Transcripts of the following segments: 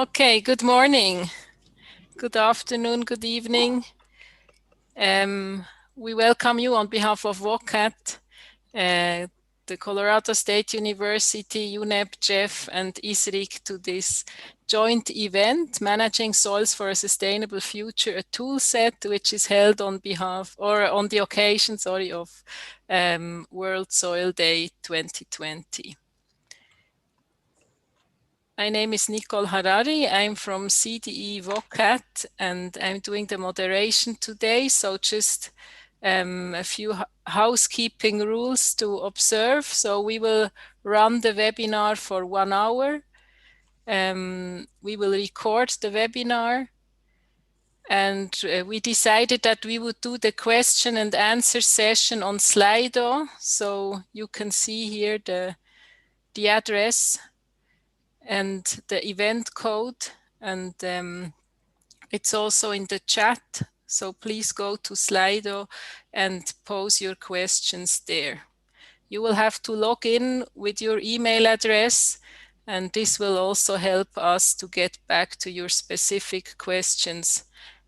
Okay, good morning, good afternoon, good evening. We welcome you on behalf of WOCAT, the Colorado State University, UNEP, Jeff, and ISRIC to this joint event, Managing Soils for a Sustainable Future, a tool set which is held on behalf or on the occasion, of World Soil Day 2020. My name is Nicole Harari. I'm from CDE WOCAT and I'm doing the moderation today. So just a few housekeeping rules to observe. So we will run the webinar for 1 hour. We will record the webinar. And we decided that we would do the question and answer session on Slido. So you can see here the address and the event code, and it's also in the chat. So please go to Slido and pose your questions there. You will have to log in with your email address, and this will also help us to get back to your specific questions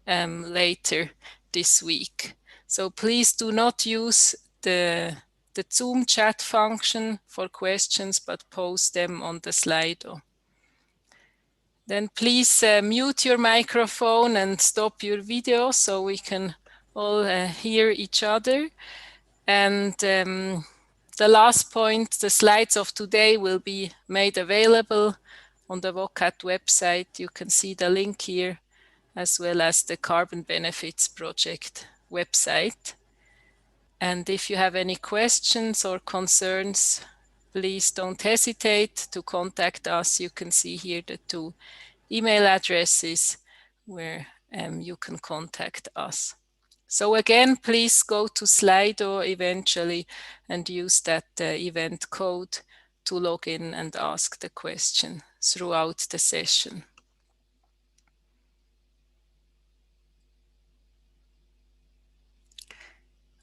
later this week. So please do not use the Zoom chat function for questions, but post them on the Slido. Then please mute your microphone and stop your video so we can all hear each other. And the last point, the slides of today will be made available on the WOCAT website. You can see the link here, as well as the Carbon Benefits Project website. And if you have any questions or concerns, please don't hesitate to contact us. You can see here the 2 email addresses where you can contact us. So again, please go to Slido eventually and use that event code to log in and ask the question throughout the session.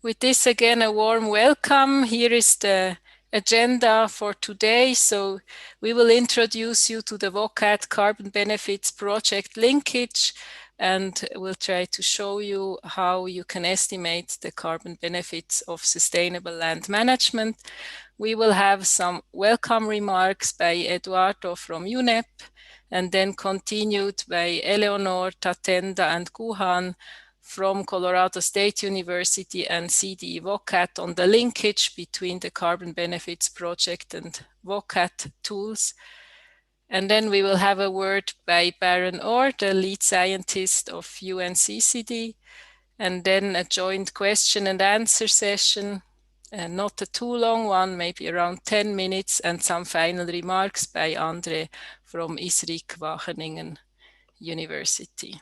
With this, again, a warm welcome. Here is the agenda for today. So we will introduce you to the WOCAT Carbon Benefits Project linkage, and we'll try to show you how you can estimate the carbon benefits of sustainable land management. We will have some welcome remarks by Eduardo from UNEP, and then continued by Eleonor, Tatenda, and Guhan from Colorado State University and CDE WOCAT on the linkage between the Carbon Benefits Project and WOCAT tools. And then we will have a word by Baron Orr, the lead scientist of UNCCD, and then a joint question and answer session, not a too long one, maybe around 10 minutes, and some final remarks by Andre from ISRIC Wageningen University.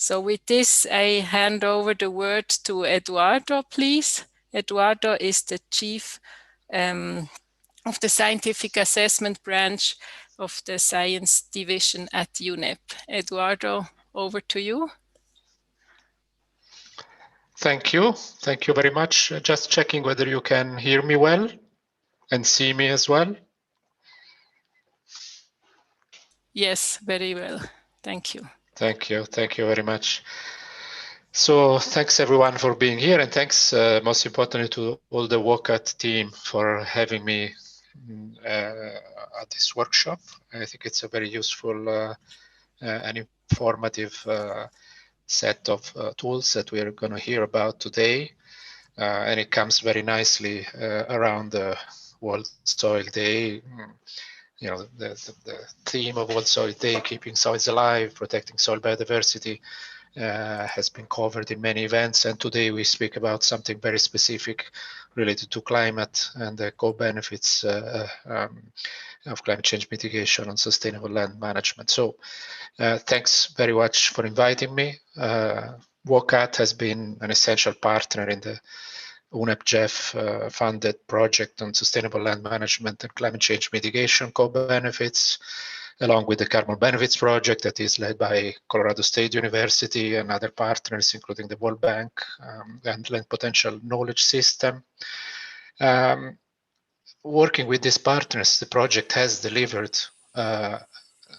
So with this, I hand over the word to Eduardo, please. Eduardo is the chief of the scientific assessment branch of the science division at UNEP. Eduardo, over to you. Thank you. Thank you very much. Just checking whether you can hear me well and see me as well. Yes, very well. Thank you. Thank you. Thank you very much. So thanks everyone for being here, and thanks most importantly to all the WOCAT team for having me at this workshop. I think it's a very useful and informative set of tools that we are going to hear about today, and it comes very nicely around the World Soil Day. You know, the theme of World Soil Day, keeping soils alive, protecting soil biodiversity, has been covered in many events, and today we speak about something very specific related to climate and the co-benefits of climate change mitigation and sustainable land management. So thanks very much for inviting me. WOCAT has been an essential partner in the UNEP-JEF funded project on sustainable land management and climate change mitigation co-benefits, along with the Carbon Benefits Project that is led by Colorado State University and other partners, including the World Bank and Land Potential Knowledge System. Working with these partners, the project has delivered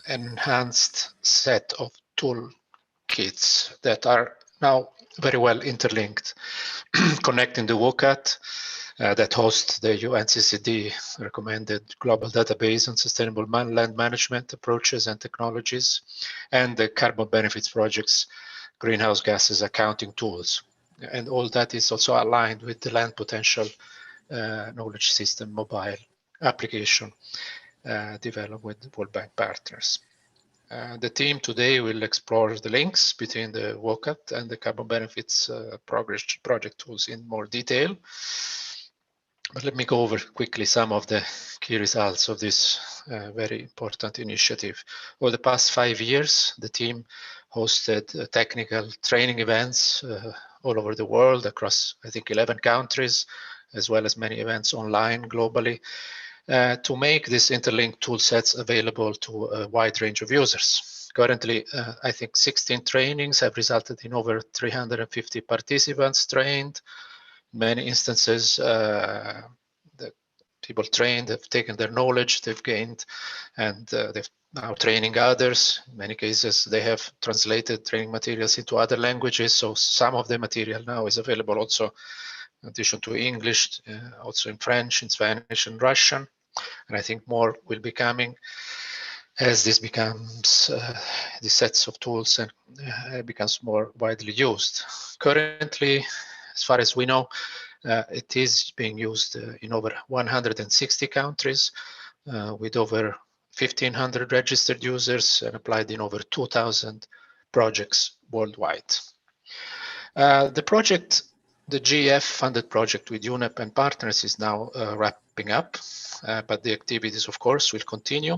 enhanced set of toolkits that are now very well interlinked, connecting the WCAT that hosts the UNCCD recommended global database on sustainable land management approaches and technologies, and the Carbon Benefits Project's greenhouse gases accounting tools. And all that is also aligned with the Land Potential Knowledge System mobile application developed with World Bank partners. The team today will explore the links between the WCAT and the Carbon Benefits project tools in more detail. But let me go over quickly some of the key results of this very important initiative. Over the past 5 years, the team hosted technical training events all over the world across, I think, 11 countries, as well as many events online globally, to make these interlinked tool sets available to a wide range of users. Currently, I think 16 trainings have resulted in over 350 participants trained. In many instances, the people trained have taken their knowledge they've gained, and they've now training others. In many cases, they have translated training materials into other languages, so some of the material now is available also in addition to English, also in French, in Spanish, and Russian. And I think more will be coming as this becomes, the sets of tools and becomes more widely used. Currently, as far as we know, it is being used in over 160 countries with over 1,500 registered users and applied in over 2,000 projects worldwide. The project, the GEF-funded project with UNEP and partners is now wrapping up, but the activities, of course, will continue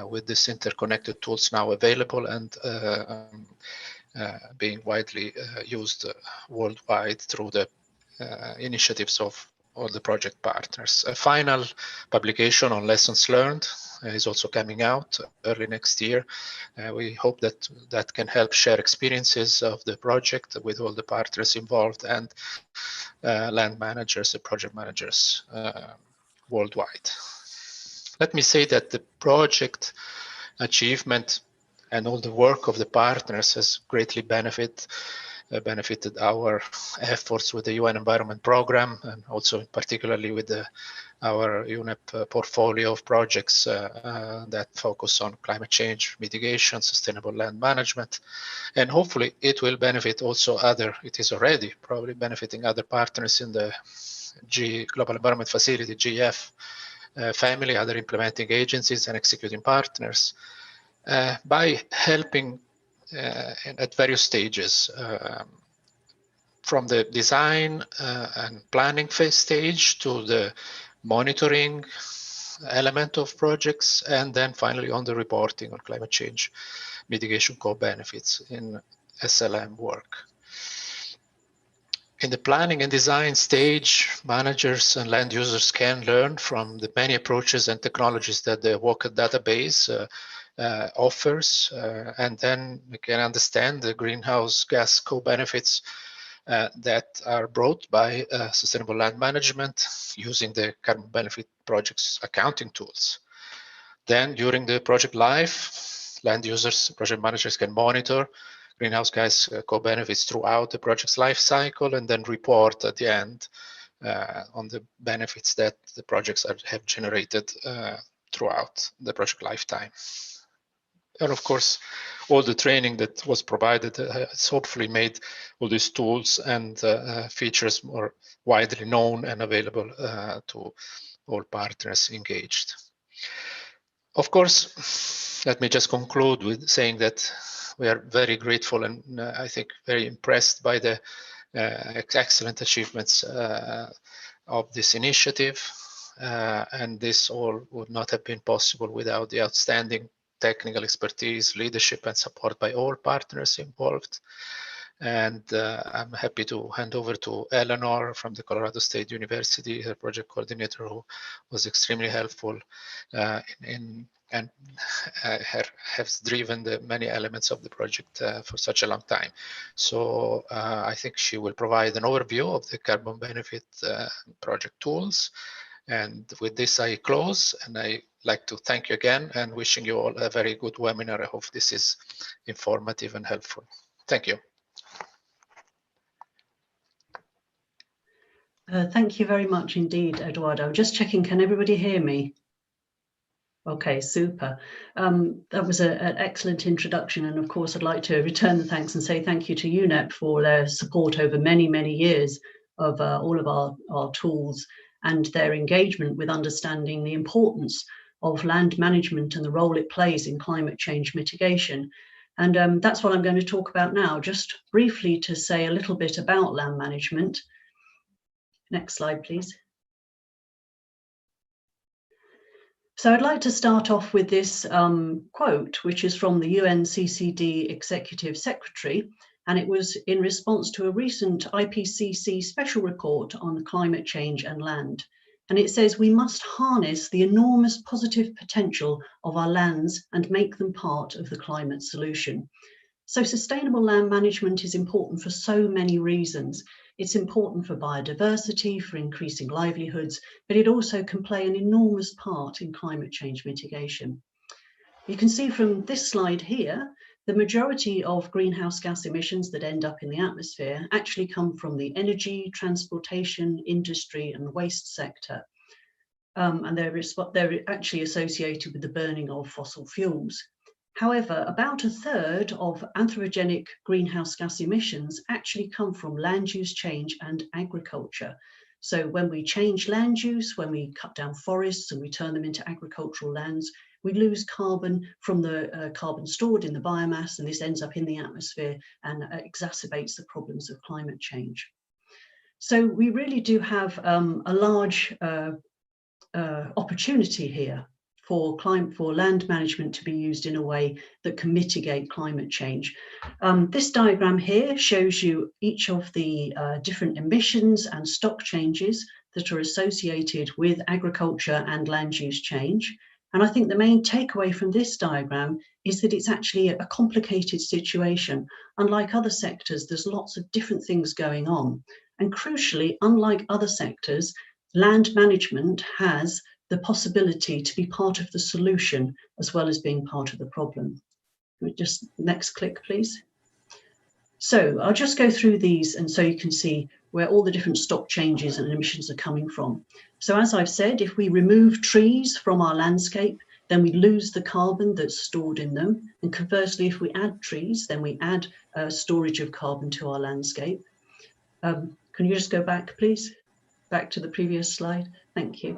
with these interconnected tools now available and being widely used worldwide through the initiatives of all the project partners. A final publication on lessons learned is also coming out early next year. We hope that that can help share experiences of the project with all the partners involved and land managers and project managers worldwide. Let me say that the project achievement and all the work of the partners has greatly benefited our efforts with the UN Environment Programme, and also particularly with our UNEP portfolio of projects that focus on climate change mitigation, sustainable land management, and hopefully it will benefit also it is already probably benefiting other partners in the Global Environment Facility, GEF family, other implementing agencies and executing partners, by helping at various stages, from the design and planning phase stage to the monitoring element of projects, and then finally on the reporting on climate change mitigation co-benefits in SLM work. In the planning and design stage, managers and land users can learn from the many approaches and technologies that the WCAT database offers, and then we can understand the greenhouse gas co-benefits that are brought by sustainable land management using the Carbon Benefit Project's accounting tools. Then during the project life, land users, project managers can monitor greenhouse gas co-benefits throughout the project's life cycle and then report at the end on the benefits that the projects have generated throughout the project lifetime. And of course, all the training that was provided has hopefully made all these tools and features more widely known and available to all partners engaged. Of course, let me just conclude with saying that we are very grateful and I think very impressed by the excellent achievements of this initiative. And this all would not have been possible without the outstanding technical expertise, leadership, and support by all partners involved. And I'm happy to hand over to Eleanor from the Colorado State University, her project coordinator, who was extremely helpful and has driven the many elements of the project for such a long time. So I think she will provide an overview of the Carbon Benefit project tools. And with this, I close and I like to thank you again and wishing you all a very good webinar. I hope this is informative and helpful. Thank you. Thank you very much indeed, Eduardo. Just checking, can everybody hear me? Okay, super. That was an excellent introduction. And of course, I'd like to return the thanks and say thank you to UNEP for their support over many, many years of all of our tools and their engagement with understanding the importance of land management and the role it plays in climate change mitigation. And that's what I'm going to talk about now, just briefly to say a little bit about land management. Next slide, please. So I'd like to start off with this quote, which is from the UNCCD Executive Secretary, and it was in response to a recent IPCC special report on climate change and land. And it says, we must harness the enormous positive potential of our lands and make them part of the climate solution. So sustainable land management is important for so many reasons. It's important for biodiversity, for increasing livelihoods, but it also can play an enormous part in climate change mitigation. You can see from this slide here, the majority of greenhouse gas emissions that end up in the atmosphere actually come from the energy, transportation, industry, and waste sector. And they're actually associated with the burning of fossil fuels. However, about a third of anthropogenic greenhouse gas emissions actually come from land use change and agriculture. So when we change land use, when we cut down forests and we turn them into agricultural lands, we lose carbon from the carbon stored in the biomass, and this ends up in the atmosphere and exacerbates the problems of climate change. So we really do have a large opportunity here for land management to be used in a way that can mitigate climate change. This diagram here shows you each of the different emissions and stock changes that are associated with agriculture and land use change. And I think the main takeaway from this diagram is that it's actually a complicated situation. Unlike other sectors, there's lots of different things going on. And crucially, unlike other sectors, land management has the possibility to be part of the solution as well as being part of the problem. Just next click, please. So I'll just go through these, and so you can see where all the different stock changes and emissions are coming from. So as I've said, if we remove trees from our landscape, then we lose the carbon that's stored in them. And conversely, if we add trees, then we add storage of carbon to our landscape. Can you just go back, please? Back to the previous slide. Thank you.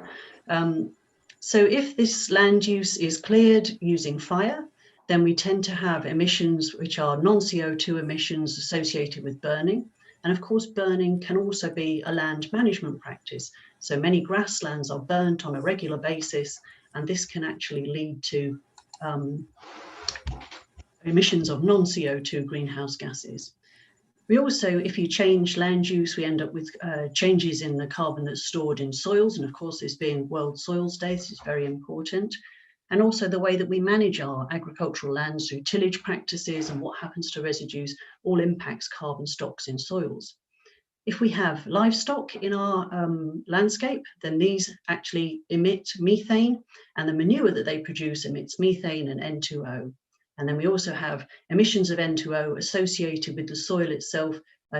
So if this land use is cleared using fire, then we tend to have emissions which are non-CO2 emissions associated with burning. And of course, burning can also be a land management practice. So many grasslands are burnt on a regular basis, and this can actually lead to emissions of non-CO2 greenhouse gases. We also, if you change land use, we end up with changes in the carbon that's stored in soils. And of course, this being World Soils Day, this is very important. And also the way that we manage our agricultural lands through tillage practices and what happens to residues all impacts carbon stocks in soils. If we have livestock in our landscape, then these actually emit methane, and the manure that they produce emits methane and N2O. And then we also have emissions of N2O associated with the soil itself.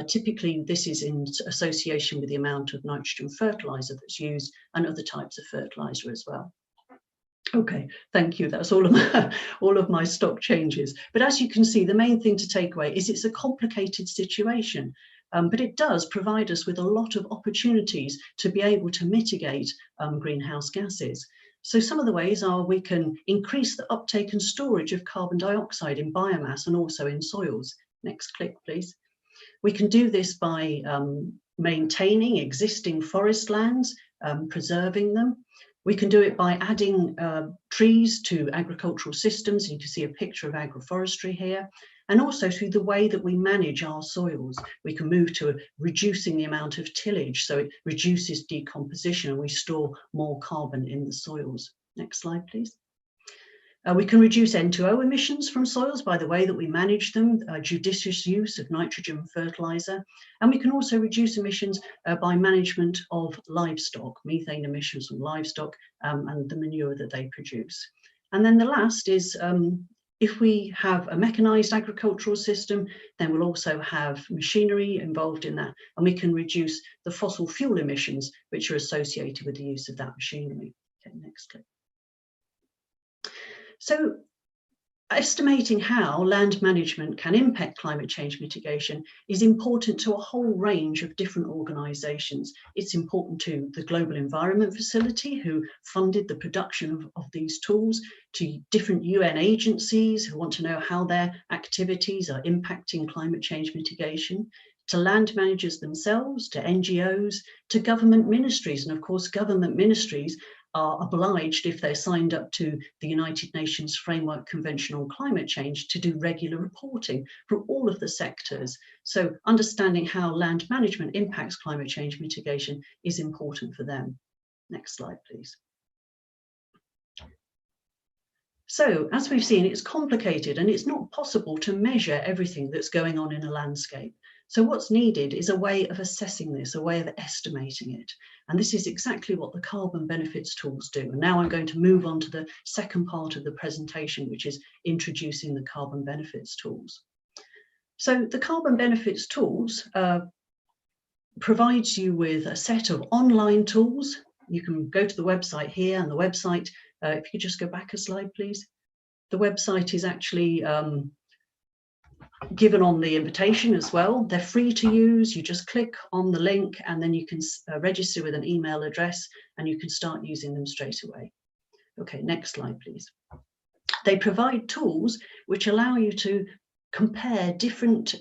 Typically, this is in association with the amount of nitrogen fertilizer that's used and other types of fertilizer as well. Okay, thank you. That's all of my stock changes. But as you can see, the main thing to take away is it's a complicated situation, but it does provide us with a lot of opportunities to be able to mitigate greenhouse gases. So some of the ways are we can increase the uptake and storage of carbon dioxide in biomass and also in soils. Next click, please. We can do this by maintaining existing forest lands, preserving them. We can do it by adding trees to agricultural systems. You can see a picture of agroforestry here. And also through the way that we manage our soils. We can move to reducing the amount of tillage, so it reduces decomposition and we store more carbon in the soils. Next slide, please. We can reduce N2O emissions from soils by the way that we manage them, judicious use of nitrogen fertilizer. And we can also reduce emissions by management of livestock, methane emissions from livestock and the manure that they produce. And then the last is if we have a mechanized agricultural system, then we'll also have machinery involved in that, and we can reduce the fossil fuel emissions which are associated with the use of that machinery. Okay, next clip. So estimating how land management can impact climate change mitigation is important to a whole range of different organisations. It's important to the Global Environment Facility, who funded the production of these tools, to different UN agencies who want to know how their activities are impacting climate change mitigation, to land managers themselves, to NGOs, to government ministries. And of course, government ministries are obliged, if they're signed up to the United Nations Framework Convention on Climate Change, to do regular reporting from all of the sectors. So understanding how land management impacts climate change mitigation is important for them. Next slide, please. So, as we've seen, it's complicated and it's not possible to measure everything that's going on in a landscape. So what's needed is a way of assessing this, a way of estimating it. And this is exactly what the carbon benefits tools do. And now I'm going to move on to the second part of the presentation, which is introducing the carbon benefits tools. So the carbon benefits tools provides you with a set of online tools. You can go to the website here, and the website, if you could just go back a slide, please. The website is actually given on the invitation as well. They're free to use. You just click on the link and then you can register with an email address and you can start using them straight away. Okay, next slide, please. They provide tools which allow you to compare different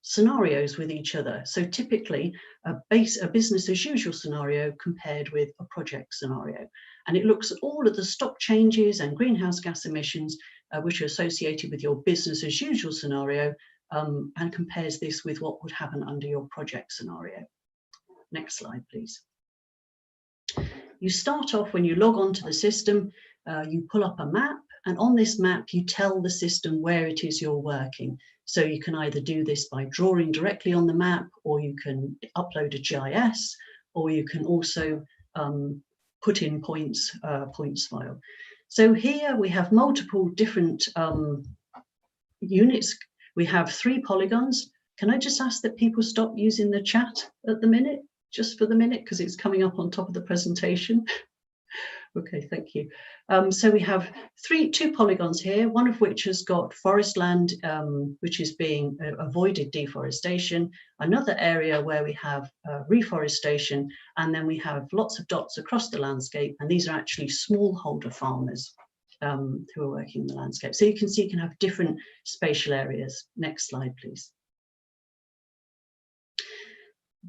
scenarios with each other. So typically a business as usual scenario compared with a project scenario. And it looks at all of the stock changes and greenhouse gas emissions which are associated with your business as usual scenario and compares this with what would happen under your project scenario. Next slide, please. You start off when you log on to the system, you pull up a map, and on this map you tell the system where it is you're working. So you can either do this by drawing directly on the map, or you can upload a GIS, or you can also put in points file. So here we have multiple different units. We have 3 polygons. Can I just ask that people stop using the chat at the minute, just for the minute, because it's coming up on top of the presentation? Okay, thank you. So we have 2 polygons here, one of which has got forest land, which is being avoided deforestation, another area where we have reforestation, and then we have lots of dots across the landscape, and these are actually smallholder farmers who are working in the landscape. So you can see you can have different spatial areas. Next slide, please.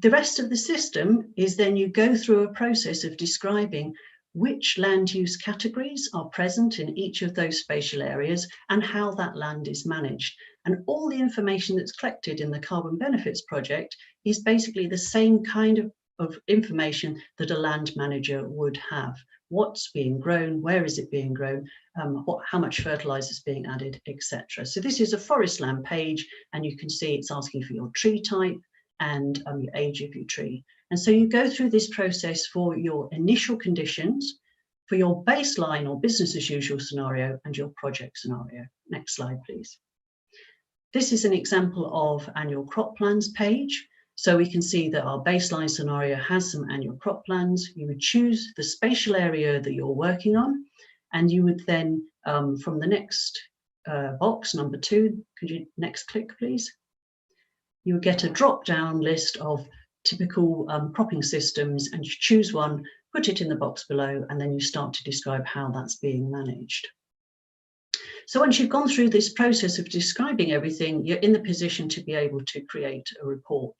The rest of the system is then you go through a process of describing which land use categories are present in each of those spatial areas and how that land is managed. And all the information that's collected in the Carbon Benefits Project is basically the same kind of information that a land manager would have. What's being grown, where is it being grown, how much fertilizer is being added, etc. So this is a forest land page, and you can see it's asking for your tree type and the age of your tree. And so you go through this process for your initial conditions, for your baseline or business as usual scenario, and your project scenario. Next slide, please. This is an example of annual crop plans page. So we can see that our baseline scenario has some annual crop plans. You would choose the spatial area that you're working on, and you would then, from the next box, number 2, could you next click, please? You would get a drop-down list of typical cropping systems, and you choose one, put it in the box below, and then you start to describe how that's being managed. So once you've gone through this process of describing everything, you're in the position to be able to create a report.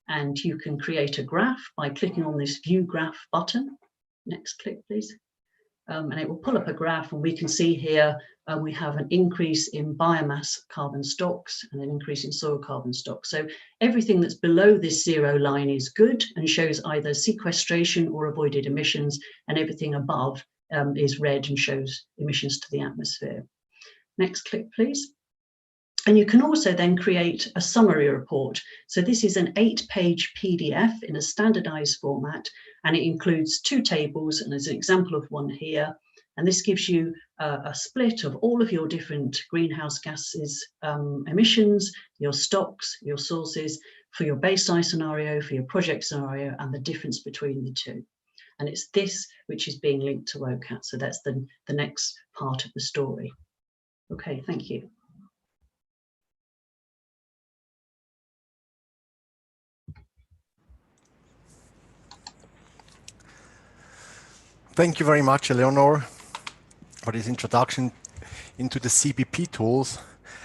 And you can create a graph by clicking on this View Graph button. Next click, please. And it will pull up a graph, and we can see here we have an increase in biomass carbon stocks and an increase in soil carbon stocks. So everything that's below this 0 line is good and shows either sequestration or avoided emissions, and everything above is red and shows emissions to the atmosphere. Next click, please. And you can also then create a summary report. So this is an 8-page PDF in a standardized format, and it includes 2 tables, and there's an example of one here. And this gives you a split of all of your different greenhouse gases emissions, your stocks, your sources, for your baseline scenario, for your project scenario, and the difference between the two. And it's this which is being linked to WOCAT. So that's the next part of the story. Okay, thank you. Thank you very much, Eleanor, for this introduction into the CBP tools.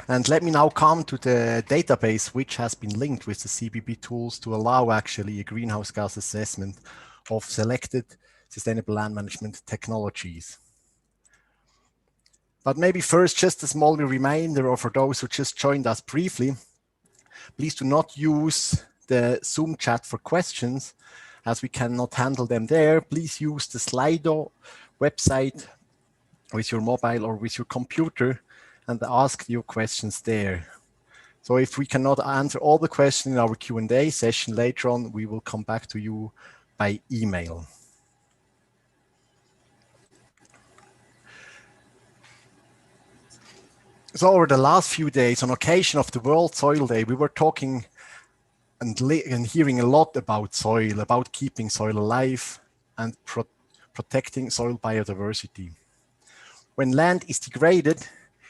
And let me now come to the database which has been linked with the CBP tools to allow actually a greenhouse gas assessment of selected sustainable land management technologies. But maybe first, just a small reminder, or for those who just joined us briefly, please do not use the Zoom chat for questions, as we cannot handle them there. Please use the Slido website with your mobile or with your computer and ask your questions there. So if we cannot answer all the questions in our Q&A session later on, we will come back to you by email. So over the last few days, on occasion of the World Soil Day, we were talking and hearing a lot about soil, about keeping soil alive and protecting soil biodiversity. When land is degraded,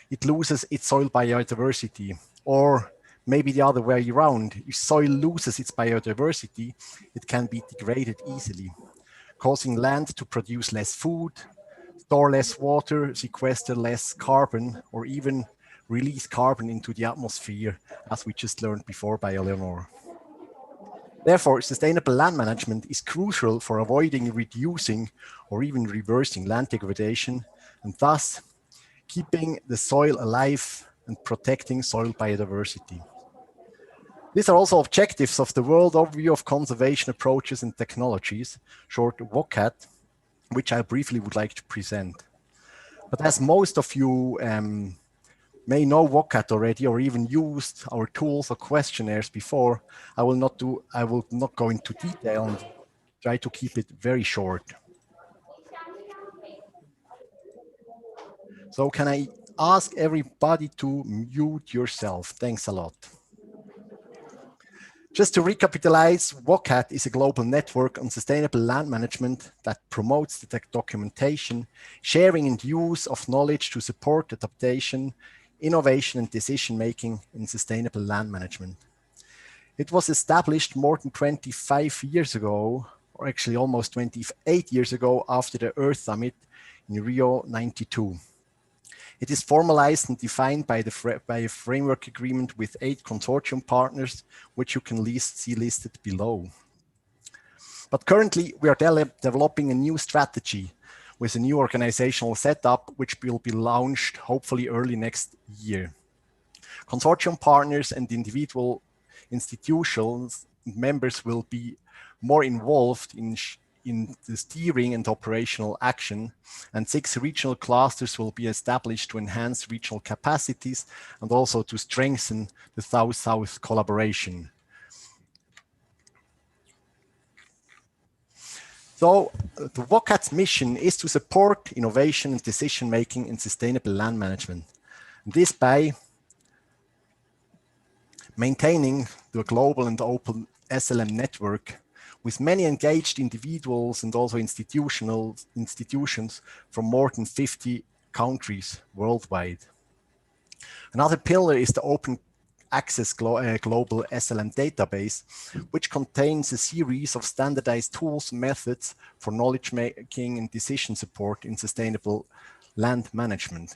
it loses its soil biodiversity, or maybe the other way around. If soil loses its biodiversity, it can be degraded easily, causing land to produce less food, store less water, sequester less carbon, or even release carbon into the atmosphere, as we just learned before by Eleanor. Therefore, sustainable land management is crucial for avoiding, reducing, or even reversing land degradation, and thus keeping the soil alive and protecting soil biodiversity. These are also objectives of the World Overview of Conservation Approaches and Technologies, short WOCAT, which I briefly would like to present. But as most of you may know WOCAT already, or even used our tools or questionnaires before, I will not go into detail and try to keep it very short. So can I ask everybody to mute yourself? Thanks a lot. Just to recapitalize, WOCAT is a global network on sustainable land management that promotes the documentation, sharing and use of knowledge to support adaptation, innovation and decision-making in sustainable land management. It was established more than 25 years ago, or actually almost 28 years ago, after the Earth Summit in Rio 92. It is formalized and defined by a framework agreement with 8 consortium partners, which you can see listed below. But currently, we are developing a new strategy with a new organizational setup, which will be launched hopefully early next year. Consortium partners and individual institutions members will be more involved in the steering and operational action, and 6 regional clusters will be established to enhance regional capacities and also to strengthen the South-South collaboration. So the WOCAT's mission is to support innovation and decision-making in sustainable land management. This by maintaining the global and open SLM network with many engaged individuals and also institutions from more than 50 countries worldwide. Another pillar is the open access global SLM database, which contains a series of standardized tools and methods for knowledge making and decision support in sustainable land management.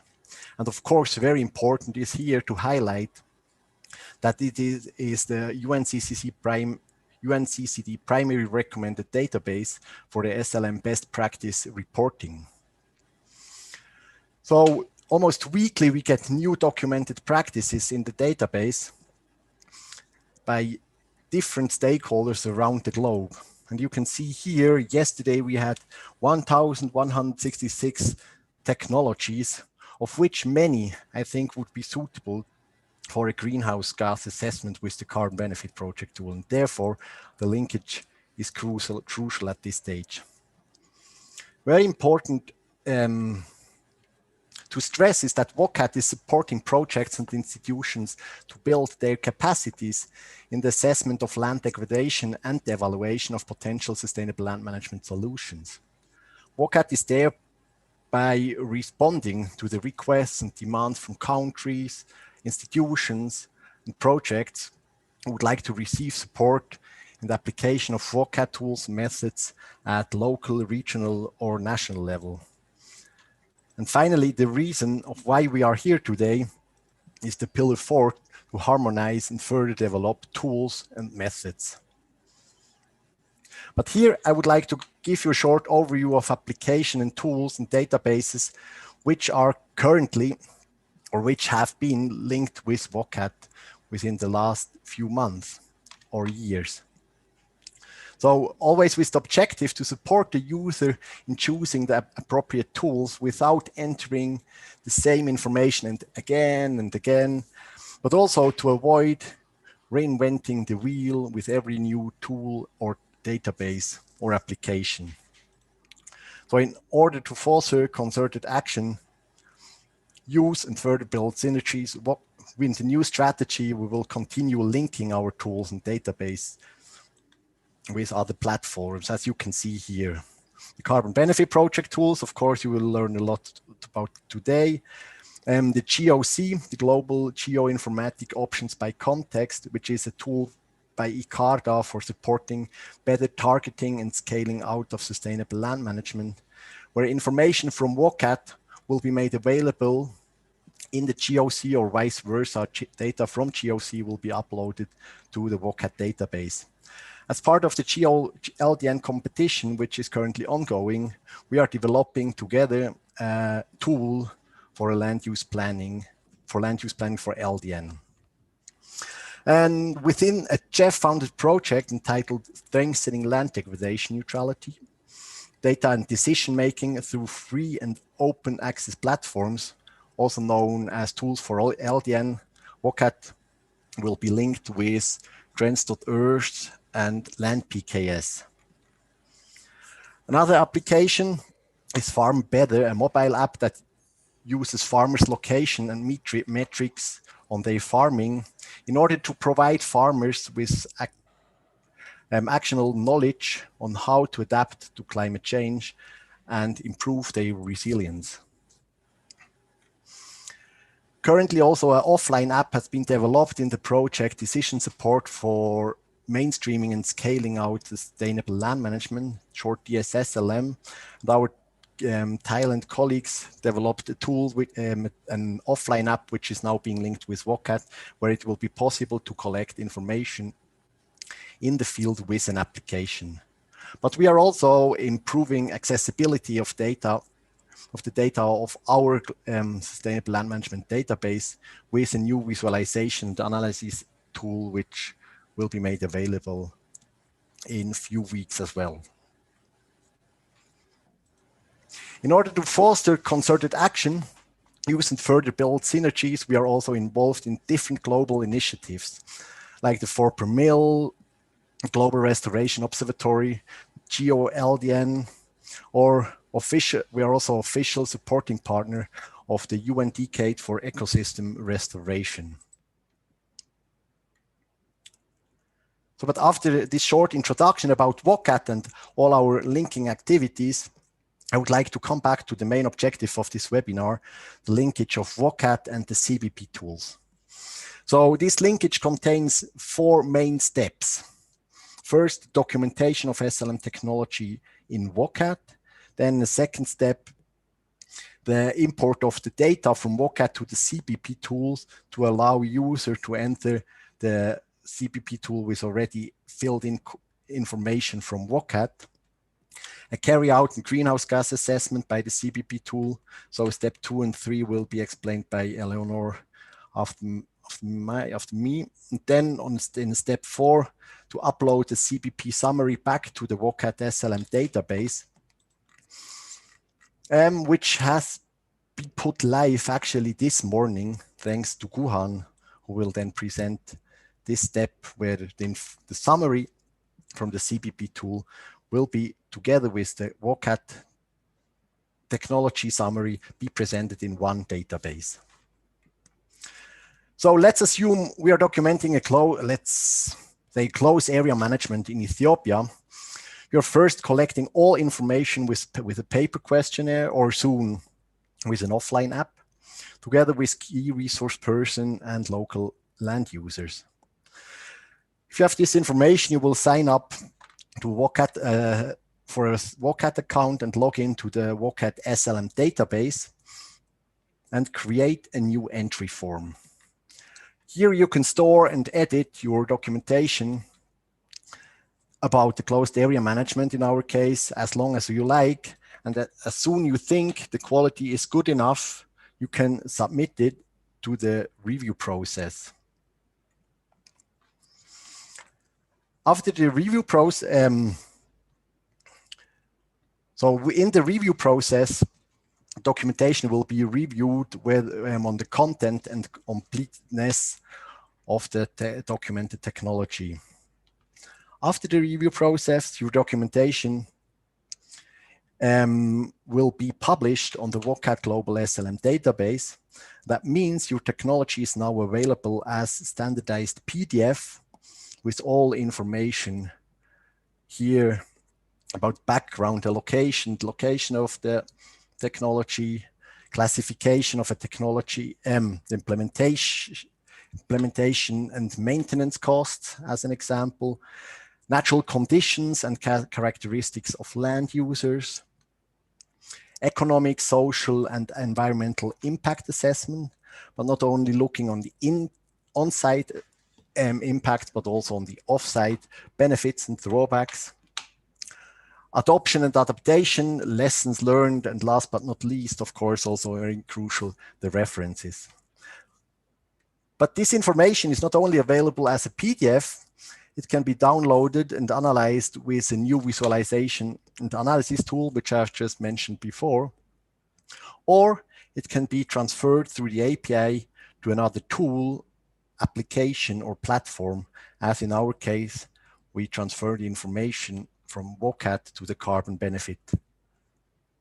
And of course, very important is here to highlight that it is the UNCCD primary recommended database for the SLM best practice reporting. So almost weekly, we get new documented practices in the database by different stakeholders around the globe. And you can see here, yesterday we had 1,166 technologies, of which many, I think, would be suitable for a greenhouse gas assessment with the carbon benefit project tool. And therefore, the linkage is crucial at this stage. Very important to stress is that WCAT is supporting projects and institutions to build their capacities in the assessment of land degradation and the evaluation of potential sustainable land management solutions. WCAT is there by responding to the requests and demands from countries, institutions, and projects who would like to receive support in the application of WCAT tools and methods at local, regional, or national level. And finally, the reason of why we are here today is the pillar 4 to harmonize and further develop tools and methods. But here I would like to give you a short overview of application and tools and databases which are currently or which have been linked with WCAT within the last few months or years. So always with the objective to support the user in choosing the appropriate tools without entering the same information and again, but also to avoid reinventing the wheel with every new tool or database or application. So in order to foster concerted action, use and further build synergies, with the new strategy, we will continue linking our tools and database with other platforms, as you can see here. The carbon benefit project tools, of course, you will learn a lot about today. The GOC, the Global Geoinformatic Options by Context, which is a tool by ICARDA for supporting better targeting and scaling out of sustainable land management, where information from WCAT will be made available in the GOC or vice versa. Data from GOC will be uploaded to the WCAT database. As part of the GeoLDN competition, which is currently ongoing, we are developing together a tool for land use planning for LDN. And within a Jeff-funded project entitled Strengthening Land Degradation Neutrality, Data and Decision Making through Free and Open Access Platforms, also known as Tools for LDN, WCAT will be linked with Trends.Earth and LandPKS. Another application is Farm Better, a mobile app that uses farmers' location and metrics on their farming in order to provide farmers with actionable knowledge on how to adapt to climate change and improve their resilience. Currently, also an offline app has been developed in the project Decision Support for Mainstreaming and Scaling Out Sustainable Land Management, short DSSLM. And our Thailand colleagues developed a tool with an offline app, which is now being linked with WCAT, where it will be possible to collect information in the field with an application. But we are also improving accessibility of data, of the data of our sustainable land management database with a new visualization and analysis tool, which will be made available in a few weeks as well. In order to foster concerted action, use and further build synergies, we are also involved in different global initiatives, like the 4 per Mill, Global Restoration Observatory, GeoLDN, or we are also official supporting partner of the UN Decade for Ecosystem Restoration. So, but after this short introduction about WCAT and all our linking activities, I would like to come back to the main objective of this webinar, the linkage of WCAT and the CBP tools. So this linkage contains 4 main steps. First, documentation of SLM technology in WCAT. Then the second step, the import of the data from WCAT to the CBP tools to allow user to enter the CBP tool with already filled in information from WCAT. A carry out and greenhouse gas assessment by the CBP tool. So step 2 and 3 will be explained by Eleanor after after me. And then in step 4, to upload the CBP summary back to the WCAT SLM database, which has been put live actually this morning, thanks to Guhan, who will then present this step where the summary from the CBP tool will be, together with the WCAT technology summary, be presented in one database. So let's assume we are documenting a close area management in Ethiopia. You're first collecting all information with a paper questionnaire, or soon with an offline app, together with key resource person and local land users. If you have this information, you will sign up to WCAT for a WCAT account and log into the WCAT SLM database and create a new entry form. Here you can store and edit your documentation about the closed area management, in our case, as long as you like, and as soon you think the quality is good enough, you can submit it to the review process. After the review process, so in the review process, documentation will be reviewed on the content and completeness of the documented technology. After the review process, your documentation will be published on the WCAT Global SLM database. That means your technology is now available as standardized PDF with all information here about background, the location of the technology, classification of a technology, implementation and maintenance costs, as an example, natural conditions and characteristics of land users, economic, social, and environmental impact assessment, but not only looking on the on-site impact, but also on the off-site benefits and drawbacks, adoption and adaptation, lessons learned, and last but not least, of course, also very crucial, the references. But this information is not only available as a PDF, it can be downloaded and analyzed with a new visualization and analysis tool, which I've just mentioned before, or it can be transferred through the API to another tool, application, or platform, as in our case, we transfer the information from WCAT to the carbon benefit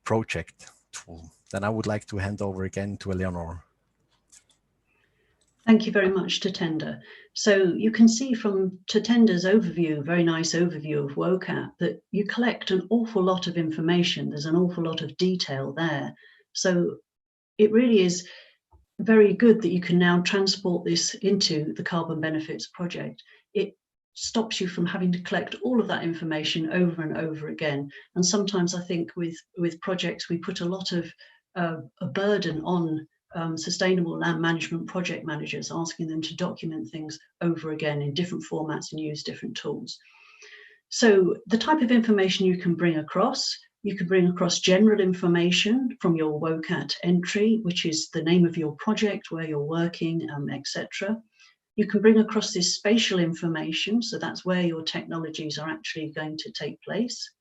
project tool. Then I would like to hand over again to Eleanor. Thank you very much, Tatenda. So you can see from Tatenda's overview, very nice overview of WCAT, that you collect an awful lot of information. There's an awful lot of detail there. So it really is very good that you can now transport this into the carbon benefits project. It stops you from having to collect all of that information over and over again. And sometimes I think with projects, we put a lot of a burden on sustainable land management project managers, asking them to document things over again in different formats and use different tools. So the type of information you can bring across general information from your WCAT entry, which is the name of your project, where you're working, etc. You can bring across this spatial information, so that's where your technologies are actually going to take place.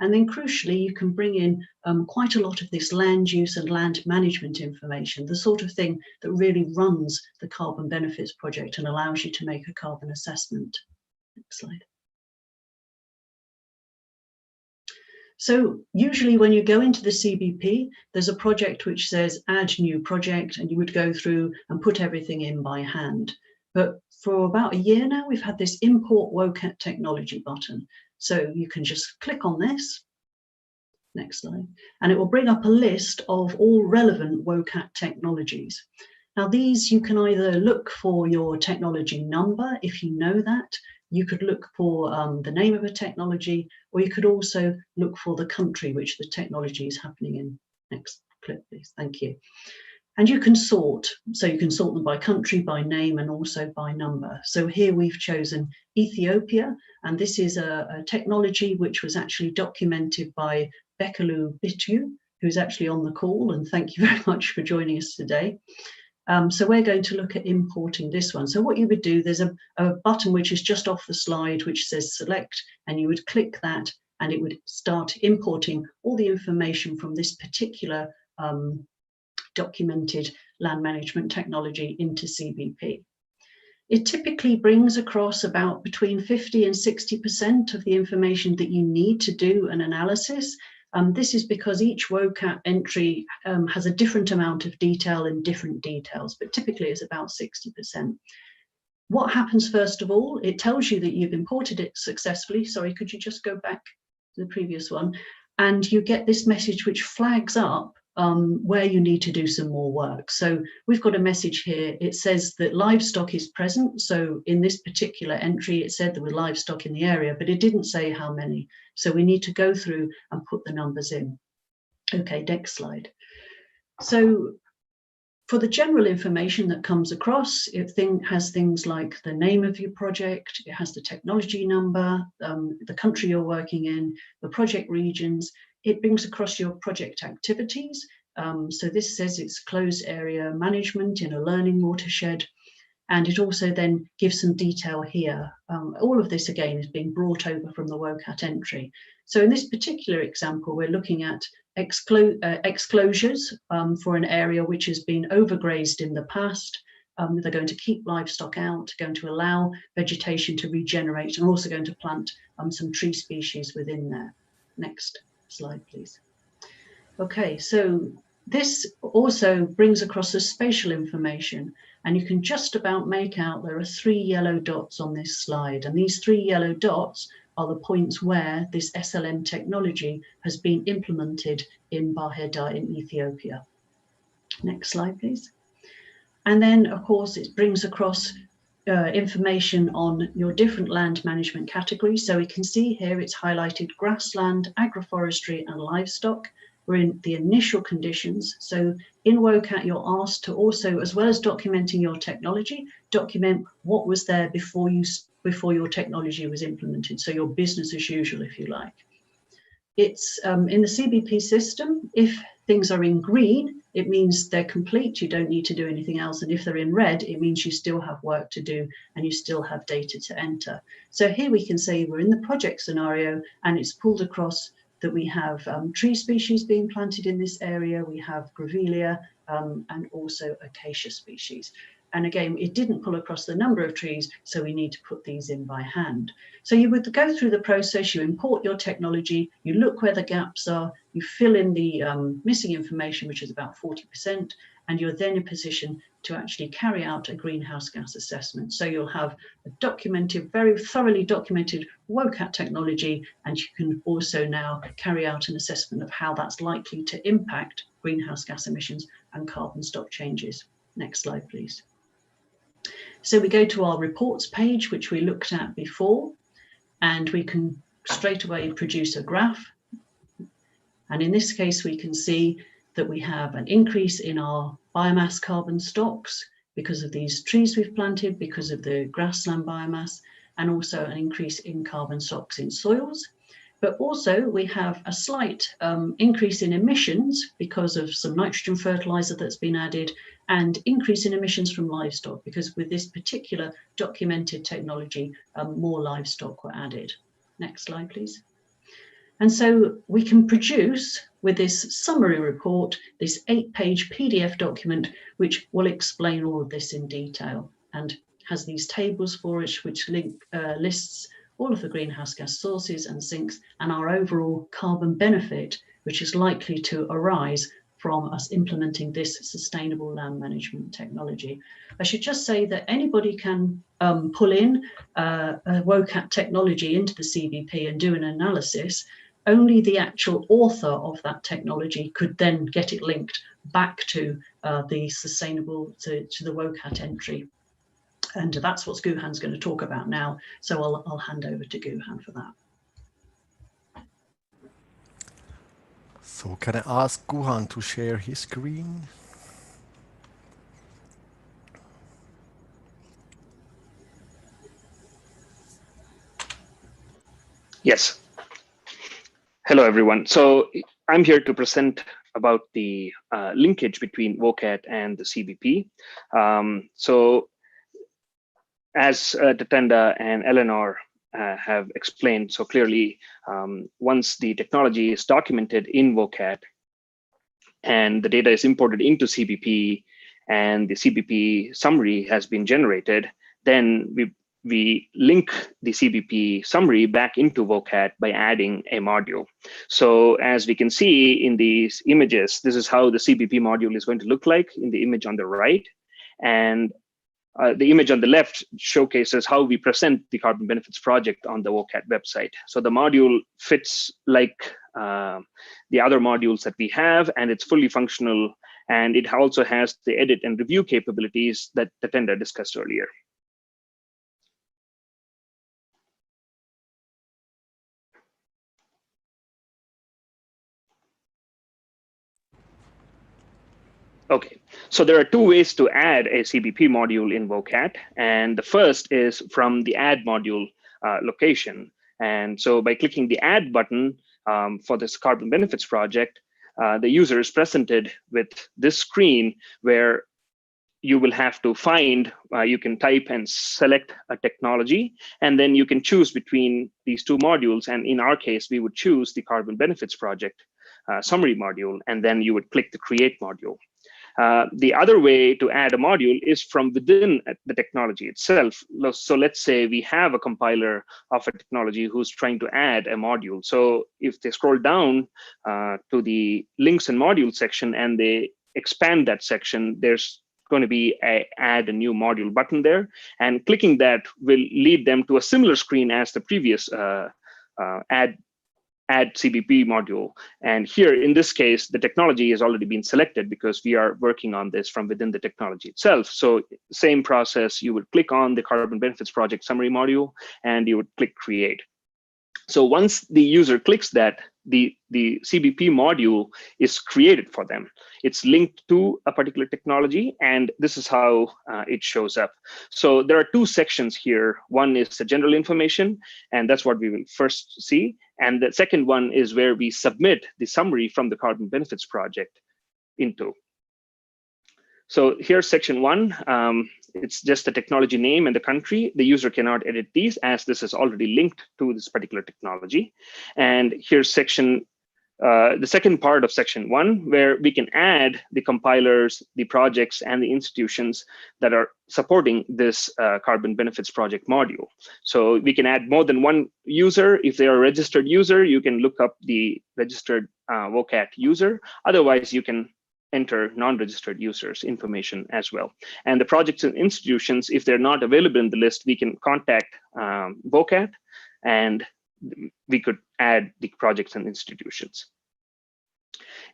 And then crucially, you can bring in quite a lot of this land use and land management information, the sort of thing that really runs the carbon benefits project and allows you to make a carbon assessment. Next slide. So usually when you go into the CBP, there's a project which says add new project, and you would go through and put everything in by hand. But for about a year now, we've had this import WCAT technology button. So you can just click on this, next slide, and it will bring up a list of all relevant WCAT technologies. Now these, you can either look for your technology number, if you know that. You could look for the name of a technology, or you could also look for the country which the technology is happening in. Next clip, please. Thank you. And you can sort. So you can sort them by country, by name, and also by number. So here we've chosen Ethiopia, and this is a technology which was actually documented by Bekelu Bitu, who's actually on the call, and thank you very much for joining us today. So we're going to look at importing this one. So what you would do, there's a button which is just off the slide which says select, and you would click that and it would start importing all the information from this particular documented land management technology into CBP. It typically brings across about between 50 and 60% of the information that you need to do an analysis. This is because each WOCAT entry has a different amount of detail and different details, but typically it's about 60%. What happens first of all, it tells you that you've imported it successfully. Sorry, could you just go back to the previous one? And you get this message which flags up where you need to do some more work. So we've got a message here. It says that livestock is present. So in this particular entry, it said there were livestock in the area, but it didn't say how many. So we need to go through and put the numbers in. Okay, next slide. So for the general information that comes across, it has things like the name of your project, it has the technology number, the country you're working in, the project regions. It brings across your project activities. So this says it's closed area management in a learning watershed. And it also then gives some detail here. All of this again is being brought over from the WOCAT entry. So in this particular example, we're looking at exclosures for an area which has been overgrazed in the past. They're going to keep livestock out, going to allow vegetation to regenerate, and also going to plant some tree species within there. Next slide, please. Okay, so this also brings across the spatial information, and you can just about make out there are 3 yellow dots on this slide, and these 3 yellow dots are the points where this SLM technology has been implemented in Baheda in Ethiopia. Next slide, please. And then, of course, it brings across information on your different land management categories. So we can see here it's highlighted grassland, agroforestry and livestock. We're in the initial conditions. So in WOCAT, you're asked to also, as well as documenting your technology, document what was there before your technology was implemented. So your business as usual, if you like. It's in the CBP system, if things are in green, it means they're complete, you don't need to do anything else. And if they're in red, it means you still have work to do and you still have data to enter. So here we can say we're in the project scenario and it's pulled across that we have tree species being planted in this area, we have grevillea and also acacia species. And again, it didn't pull across the number of trees, so we need to put these in by hand. So you would go through the process, you import your technology, you look where the gaps are, you fill in the missing information, which is about 40%, and you're then in a position to actually carry out a greenhouse gas assessment. So you'll have a documented, very thoroughly documented WOCAT technology, and you can also now carry out an assessment of how that's likely to impact greenhouse gas emissions and carbon stock changes. Next slide, please. So we go to our reports page, which we looked at before, and we can straight away produce a graph. And in this case, we can see that we have an increase in our biomass carbon stocks because of these trees we've planted, because of the grassland biomass, and also an increase in carbon stocks in soils. But also we have a slight increase in emissions because of some nitrogen fertilizer that's been added, and increase in emissions from livestock because with this particular documented technology, more livestock were added. Next slide, please. And so we can produce with this summary report, this 8-page PDF document, which will explain all of this in detail and has these tables for it, which lists all of the greenhouse gas sources and sinks and our overall carbon benefit, which is likely to arise from us implementing this sustainable land management technology. I should just say that anybody can pull in a WOCAT technology into the CBP and do an analysis. Only the actual author of that technology could then get it linked back to the sustainable, to the WOCAT entry. And that's what Guhan's going to talk about now. So I'll hand over to Guhan for that. So can I ask Guhan to share his screen? Yes. Hello, everyone. So I'm here to present about the linkage between WCAT and the CBP. So as Tatenda and Eleanor have explained so clearly, once the technology is documented in WCAT and the data is imported into CBP and the CBP summary has been generated, then we link the CBP summary back into WCAT by adding a module. So as we can see in these images, this is how the CBP module is going to look like in the image on the right. And the image on the left showcases how we present the carbon benefits project on the WCAT website. So the module fits like the other modules that we have, and it's fully functional, and it also has the edit and review capabilities that Tatenda discussed earlier. Okay, so there are two ways to add a CBP module in WCAT, and the first is from the add module location. And so by clicking the add button for this carbon benefits project, the user is presented with this screen where you will have to find, you can type and select a technology, and then you can choose between these two modules. And in our case, we would choose the carbon benefits project summary module, and then you would click the create module. The other way to add a module is from within the technology itself. So let's say we have a compiler of a technology who's trying to add a module. So if they scroll down to the links and module section and they expand that section, there's going to be a add a new module button there. And clicking that will lead them to a similar screen as the previous add CBP module. And here, in this case, the technology has already been selected because we are working on this from within the technology itself. So same process, you would click on the carbon benefits project summary module and you would click create. So once the user clicks that, the CBP module is created for them. It's linked to a particular technology, and this is how it shows up. So there are two sections here. One is the general information, and that's what we will first see. And the second one is where we submit the summary from the carbon benefits project into. So here's section one. It's just the technology name and the country. The user cannot edit these as this is already linked to this particular technology. And here's section, the second part of section one, where we can add the compilers, the projects, and the institutions that are supporting this carbon benefits project module. So we can add more than one user. If they are a registered user, you can look up the registered WCAT user. Otherwise, you can enter non-registered users information as well. And the projects and institutions, if they're not available in the list, we can contact WCAT and we could add the projects and institutions.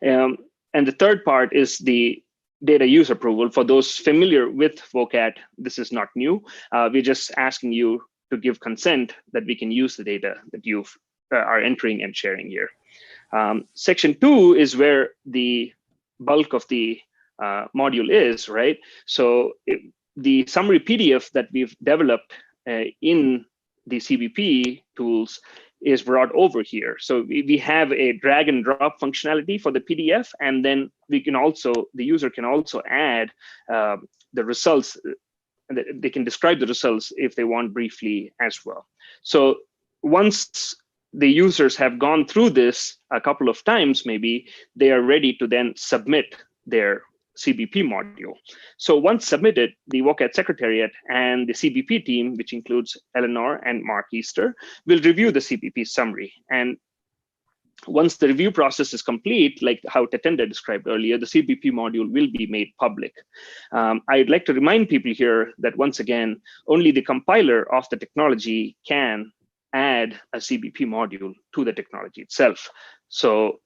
And the third part is the data use approval. For those familiar with WCAT, this is not new. We're just asking you to give consent that we can use the data that you are entering and sharing here. Section 2 is where the bulk of the module is, right? So the summary PDF that we've developed in the CBP tools is brought over here. So we have a drag and drop functionality for the PDF, and then we can also, the user can also add the results. They can describe the results if they want briefly as well. So once the users have gone through this a couple of times, maybe they are ready to then submit their CBP module. So once submitted, the WCAT Secretariat and the CBP team, which includes Eleanor and Mark Easter, will review the CBP summary. And once the review process is complete, like how Tatenda described earlier, the CBP module will be made public. I'd like to remind people here that once again, only the compiler of the technology can add a CBP module to the technology itself. So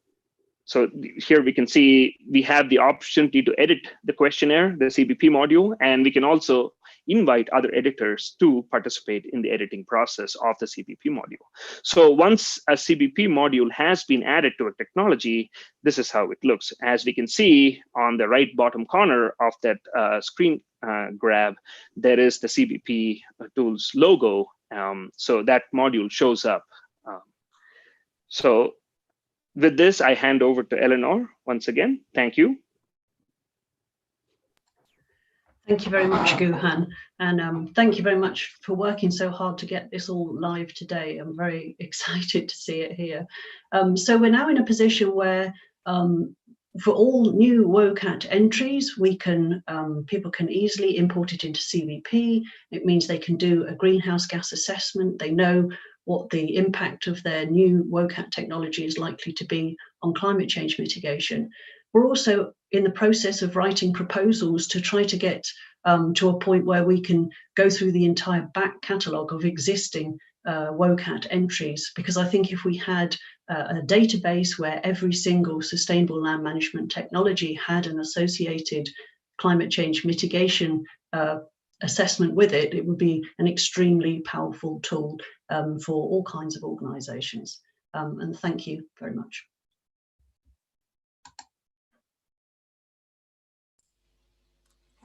here we can see we have the opportunity to edit the questionnaire, the CBP module, and we can also invite other editors to participate in the editing process of the CBP module. So once a CBP module has been added to a technology, this is how it looks. As we can see on the right bottom corner of that screen grab, there is the CBP tools logo. So that module shows up. So With this, I hand over to Eleanor once again. Thank you. Thank you very much, Guhan. And thank you very much for working so hard to get this all live today. I'm very excited to see it here. So we're now in a position where for all new WOCAT entries, we can people can easily import it into CVP. It means they can do a greenhouse gas assessment. They know what the impact of their new WOCAT technology is likely to be on climate change mitigation. We're also in the process of writing proposals to try to get to a point where we can go through the entire back catalogue of existing WOCAT entries, because I think if we had a database where every single sustainable land management technology had an associated climate change mitigation assessment with it, it would be an extremely powerful tool for all kinds of organisations. And thank you very much.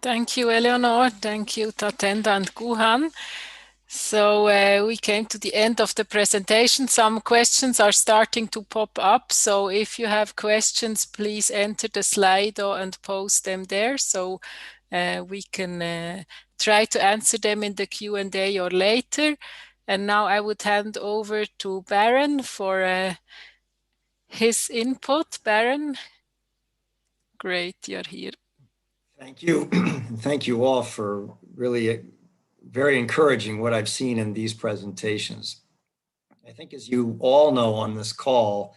Thank you, Eleanor. Thank you, Tatenda and Guhan. So we came to the end of the presentation. Some questions are starting to pop up. So if you have questions, please enter the Slido and post them there. So we can try to answer them in the Q&A or later. And now I would hand over to Baron for his input. Baron, great, you're here. Thank you. Thank you all for really very encouraging what I've seen in these presentations. I think, as you all know on this call,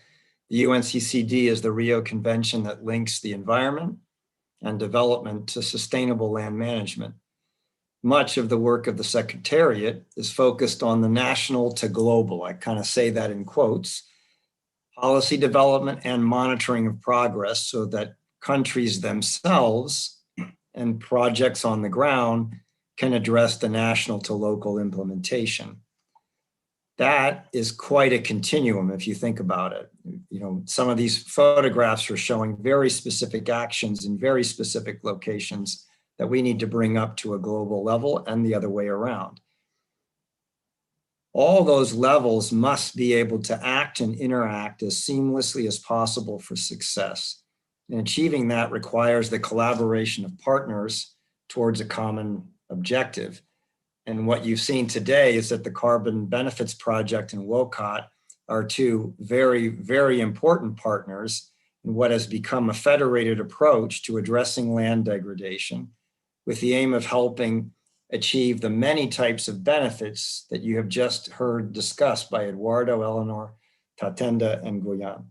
the UNCCD is the Rio Convention that links the environment and development to sustainable land management. Much of the work of the Secretariat is focused on the national to global, I kind of say that in quotes, policy development and monitoring of progress so that countries themselves and projects on the ground can address the national to local implementation. That is quite a continuum if you think about it. You know, some of these photographs are showing very specific actions in very specific locations that we need to bring up to a global level and the other way around. All those levels must be able to act and interact as seamlessly as possible for success. And achieving that requires the collaboration of partners towards a common objective. And what you've seen today is that the Carbon Benefits Project and WOCAT are two very, very important partners in what has become a federated approach to addressing land degradation, with the aim of helping achieve the many types of benefits that you have just heard discussed by Eduardo, Eleanor, Tatenda, and Guyan.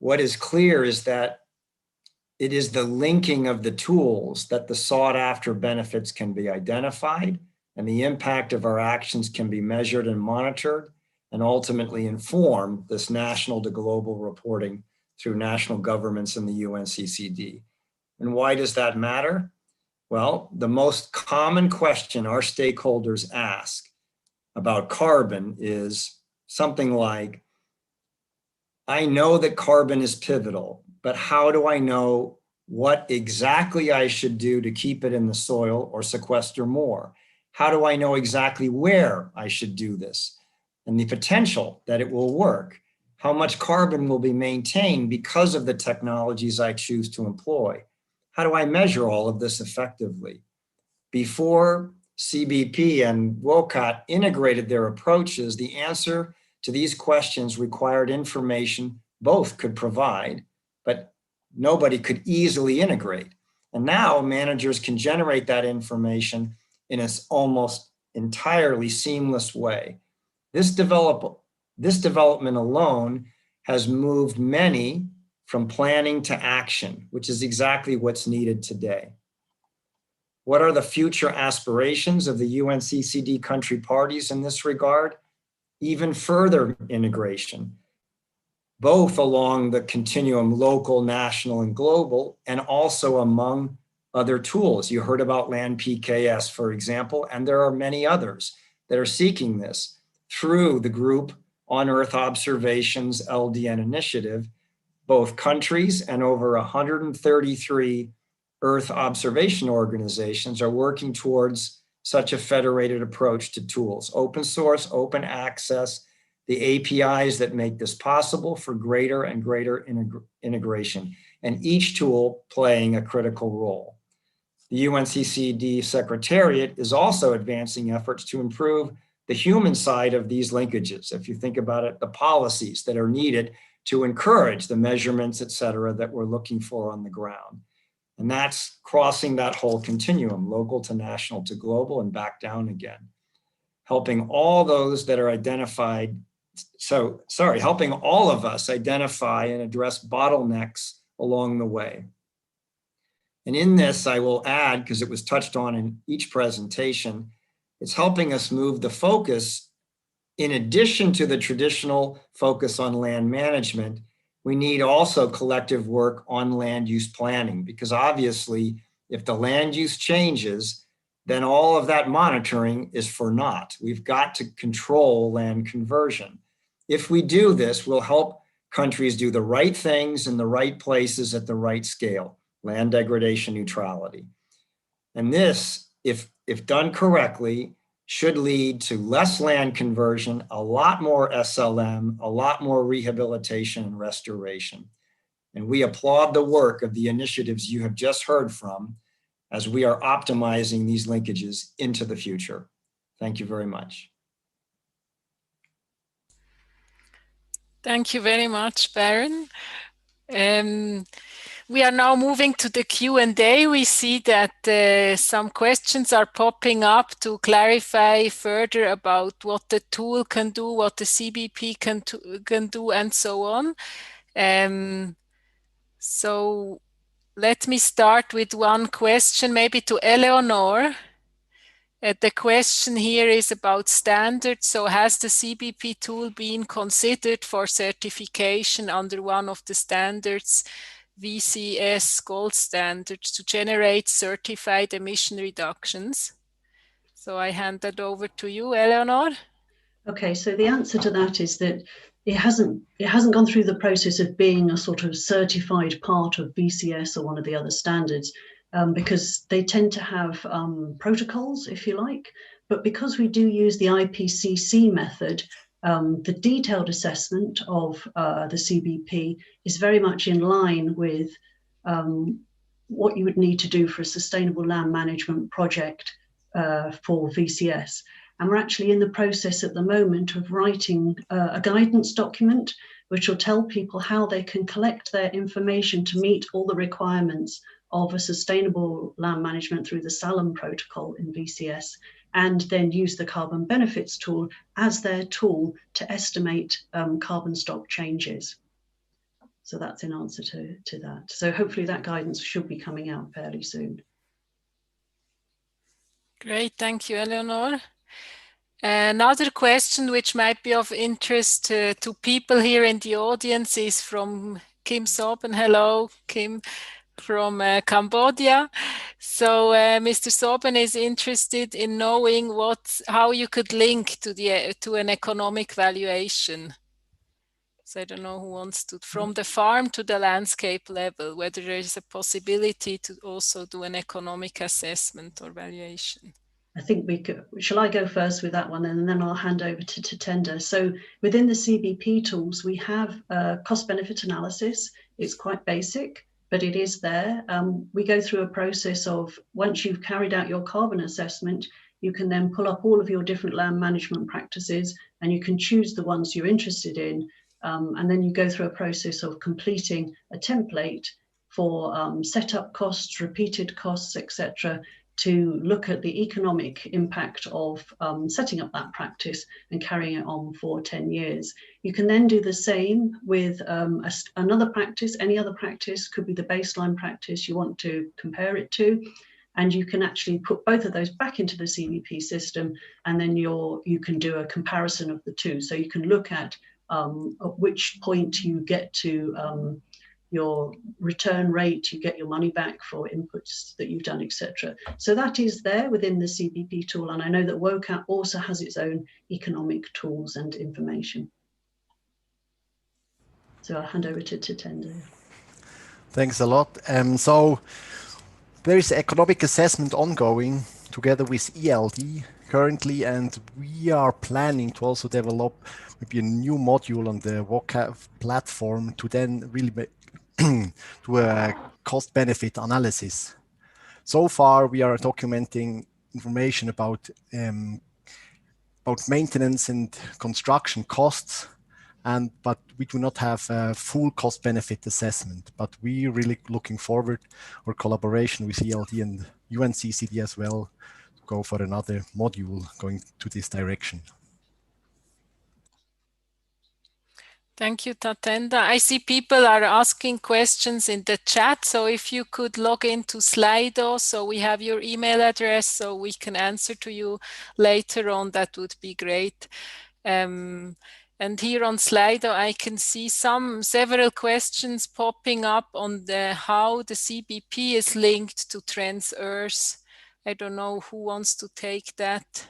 What is clear is that it is the linking of the tools that the sought after benefits can be identified and the impact of our actions can be measured and monitored and ultimately inform this national to global reporting through national governments and the UNCCD. And why does that matter? Well, the most common question our stakeholders ask about carbon is something like, I know that carbon is pivotal, but how do I know what exactly I should do to keep it in the soil or sequester more? How do I know exactly where I should do this and the potential that it will work? How much carbon will be maintained because of the technologies I choose to employ? How do I measure all of this effectively? Before CBP and WOCAT integrated their approaches, the answer to these questions required information both could provide, but nobody could easily integrate. And now managers can generate that information in an almost entirely seamless way. This development alone has moved many from planning to action, which is exactly what's needed today. What are the future aspirations of the UNCCD country parties in this regard? Even further integration, both along the continuum local, national, and global, and also among other tools. You heard about Land PKS, for example, and there are many others that are seeking this through the Group on Earth Observations LDN initiative. Both countries and over 133 Earth observation organizations are working towards such a federated approach to tools, open source, open access, the APIs that make this possible for greater and greater integration, and each tool playing a critical role. The UNCCD Secretariat is also advancing efforts to improve the human side of these linkages. If you think about it, the policies that are needed to encourage the measurements, et cetera, that we're looking for on the ground. And that's crossing that whole continuum, local to national to global and back down again. Helping all those that are identified, helping all of us identify and address bottlenecks along the way. And in this, I will add, because it was touched on in each presentation, it's helping us move the focus. In addition to the traditional focus on land management, we need also collective work on land use planning, because obviously, if the land use changes, then all of that monitoring is for naught. We've got to control land conversion. If we do this, we'll help countries do the right things in the right places at the right scale, land degradation neutrality. And this, if done correctly, should lead to less land conversion, a lot more SLM, a lot more rehabilitation and restoration. And we applaud the work of the initiatives you have just heard from as we are optimizing these linkages into the future. Thank you very much. Thank you very much, Baron. We are now moving to the Q&A. We see that some questions are popping up to clarify further about what the tool can do, what the CBP can do, and so on. So let me start with one question, maybe to Eleonore. The question here is about standards. So has the CBP tool been considered for certification under one of the standards, VCS gold standards, to generate certified emission reductions? So I hand that over to you, Eleonore. Okay, so the answer to that is that it hasn't gone through the process of being a sort of certified part of VCS or one of the other standards. Because they tend to have protocols, if you like, but because we do use the IPCC method, the detailed assessment of the CBP is very much in line with what you would need to do for a sustainable land management project for VCS. And we're actually in the process at the moment of writing a guidance document, which will tell people how they can collect their information to meet all the requirements of a sustainable land management through the SALAM protocol in VCS, and then use the carbon benefits tool as their tool to estimate carbon stock changes. So that's in answer to that. So hopefully that guidance should be coming out fairly soon. Great, thank you, Eleonore. Another question which might be of interest to people here in the audience is from Kim Soben. Hello, Kim. From Cambodia. So Mr. Soben is interested in knowing how you could link to an economic valuation. So I don't know who wants to, from the farm to the landscape level, whether there is a possibility to also do an economic assessment or valuation. I think we could, shall I go first with that one and then I'll hand over to Tatenda. So within the CBP tools, we have cost benefit analysis. It's quite basic, but it is there. We go through a process of, once you've carried out your carbon assessment, you can then pull up all of your different land management practices and you can choose the ones you're interested in. And then you go through a process of completing a template for setup costs, repeated costs, etc., to look at the economic impact of setting up that practice and carrying it on for 10 years. You can then do the same with another practice. Any other practice could be the baseline practice you want to compare it to. And you can actually put both of those back into the CBP system, and then you can do a comparison of the two. So you can look at which point you get to your return rate, you get your money back for inputs that you've done, etc. So that is there within the CBP tool. And I know that WOCAT also has its own economic tools and information. So I'll hand over to Tatenda. Thanks a lot. So there is economic assessment ongoing together with ELD currently, and we are planning to also develop maybe a new module on the WCAT platform to then really do a cost-benefit analysis. So far, we are documenting information about maintenance and construction costs, but we do not have a full cost-benefit assessment. But we really looking forward our collaboration with ELD and UNCCD as well to go for another module going to this direction. Thank you, Tatenda. I see people are asking questions in the chat. So if you could log into Slido, so we have your email address, so we can answer to you later on, that would be great. And here on Slido, I can see several questions popping up on how the CBP is linked to Trans-Earth. I don't know who wants to take that.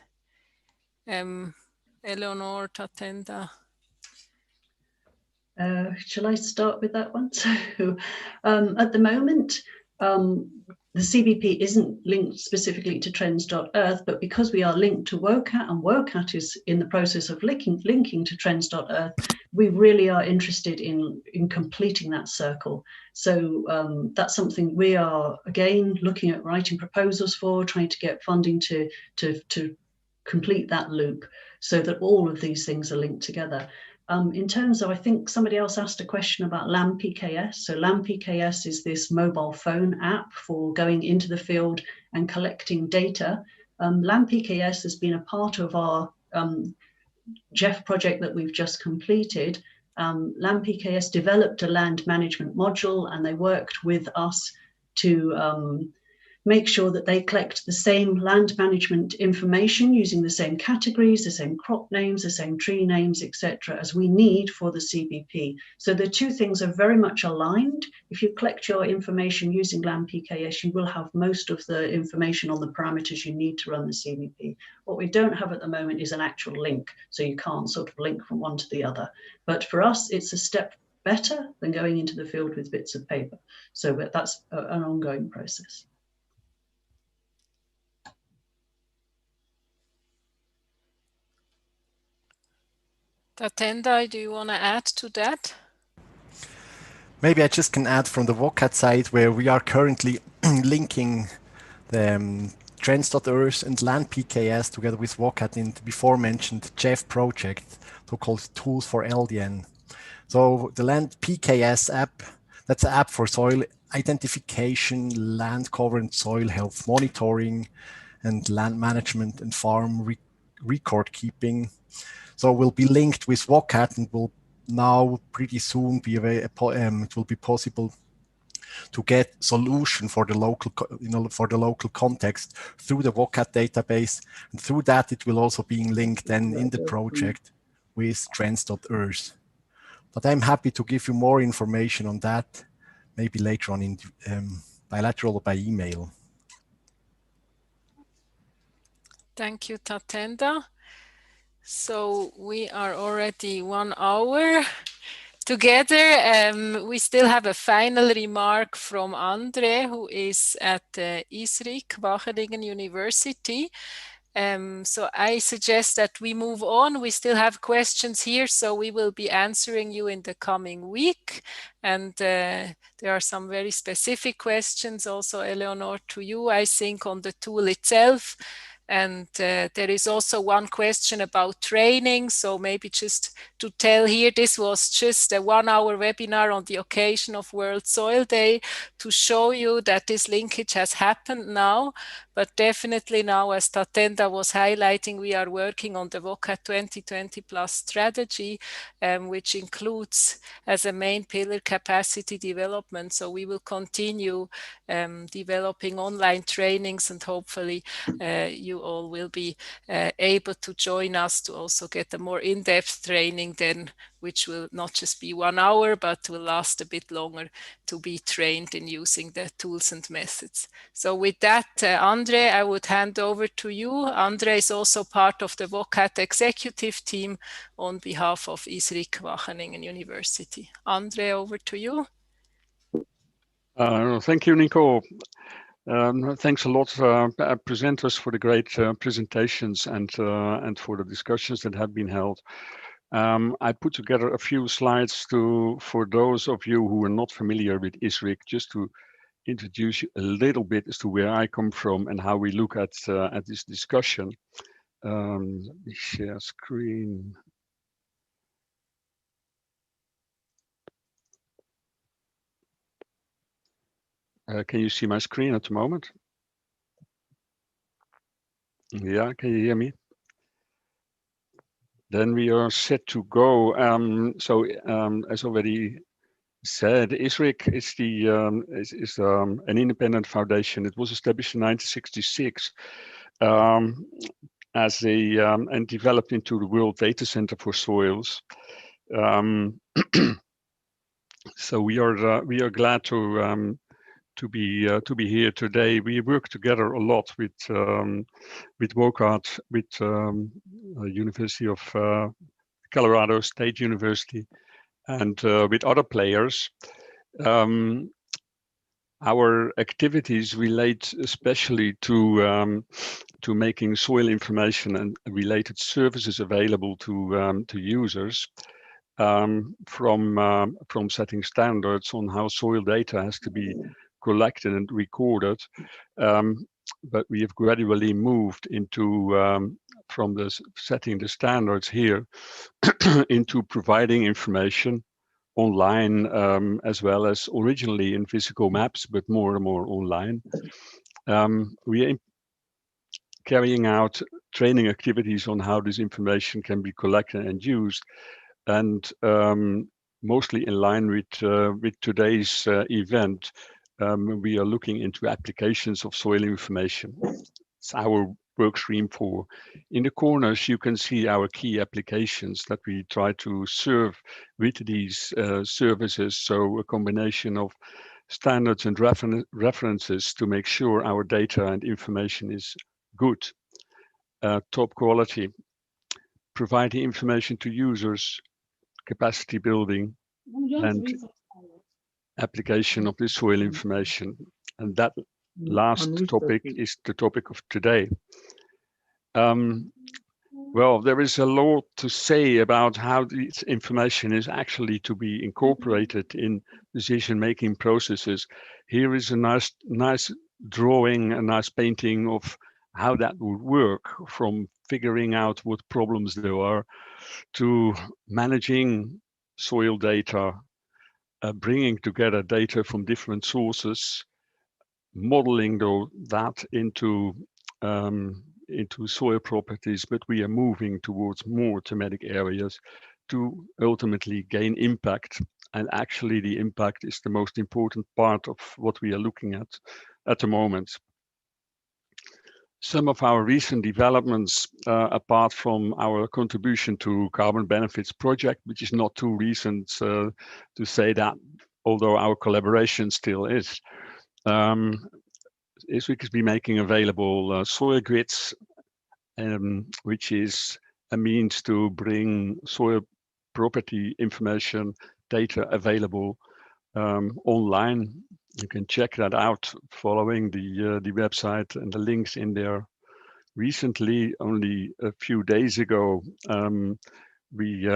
Eleonore, Tatenda. Shall I start with that one? So at the moment, the CBP isn't linked specifically to Trends.Earth, but because we are linked to WCAT and WCAT is in the process of linking to Trends.Earth, we really are interested in completing that circle. So that's something we are, again, looking at writing proposals for, trying to get funding to complete that loop so that all of these things are linked together. In terms of, I think somebody else asked a question about LAMPKS. So LAMPKS is this mobile phone app for going into the field and collecting data. LAMPKS has been a part of our GEF project that we've just completed. LAMPKS developed a land management module, and they worked with us to make sure that they collect the same land management information using the same categories, the same crop names, the same tree names, etc., as we need for the CBP. So the two things are very much aligned. If you collect your information using LAMPKS, you will have most of the information on the parameters you need to run the CBP. What we don't have at the moment is an actual link, so you can't sort of link from one to the other. But for us, it's a step better than going into the field with bits of paper. So that's an ongoing process. Tatenda, do you want to add to that? Maybe I just can add from the WCAT side, where we are currently linking the Trends.Earth and LAMPKS together with WCAT in the before mentioned GEF project, so-called Tools for LDN. So the LAMPKS app, that's an app for soil identification, land cover and soil health monitoring, and land management and farm record keeping. So we'll be linked with WCAT and will now pretty soon be it will be possible to get solution for the local context through the WCAT database, and through that it will also be linked then in the project with Trends.Earth. But I'm happy to give you more information on that, maybe later on in bilateral or by email. Thank you, Tatenda. So we are already 1 hour together. We still have a final remark from Andre, who is at ISRIC, Wageningen University. So I suggest that we move on. We still have questions here, so we will be answering you in the coming week. And there are some very specific questions also, Eleonore, to you, I think, on the tool itself. And there is also one question about training. So maybe just to tell here, this was just a 1 hour webinar on the occasion of World Soil Day to show you that this linkage has happened now. But definitely now, as Tatenda was highlighting, we are working on the WCAT 2020 plus strategy, which includes as a main pillar capacity development. So we will continue developing online trainings, and hopefully you all will be able to join us to also get a more in-depth training then, which will not just be 1 hour, but will last a bit longer to be trained in using the tools and methods. So with that, Andre, I would hand over to you. Andre is also part of the WCAT executive team on behalf of ISRIC Wageningen University. Andre, over to you. Thank you, Nico. Thanks a lot, presenters, for the great presentations and for the discussions that have been held. I put together a few slides for those of you who are not familiar with ISRIC, just to introduce you a little bit as to where I come from and how we look at this discussion. Let me share screen. Can you see my screen at the moment? Yeah, can you hear me? Then we are set to go. As already said, ISRIC is an independent foundation. It was established in 1966 as and developed into the World Data Center for Soils. So we are glad to be here today. We work together a lot with WOCAT, with University of Colorado State University, and with other players. Our activities relate especially to making soil information and related services available to users, from setting standards on how soil data has to be collected and recorded. But we have gradually moved into from setting the standards here into providing information online, as well as originally in physical maps, but more and more online. We are carrying out training activities on how this information can be collected and used, and mostly in line with today's event. We are looking into applications of soil information. It's our work stream 4. In the corners, you can see our key applications that we try to serve with these services. So a combination of standards and references to make sure our data and information is good, top quality, providing information to users, capacity building, and application of the soil information. And that last topic is the topic of today. Well, there is a lot to say about how this information is actually to be incorporated in decision-making processes. Here is a nice drawing, a nice painting of how that would work, from figuring out what problems there are to managing soil data, bringing together data from different sources, modeling that into soil properties, but we are moving towards more thematic areas to ultimately gain impact. And actually the impact is the most important part of what we are looking at the moment. Some of our recent developments, apart from our contribution to Carbon Benefits Project, which is not too recent to say that, although our collaboration still is. ISRIC has been making available soil grids, which is a means to bring soil property information data available online. You can check that out following the website and the links in there. Recently, only a few days ago, we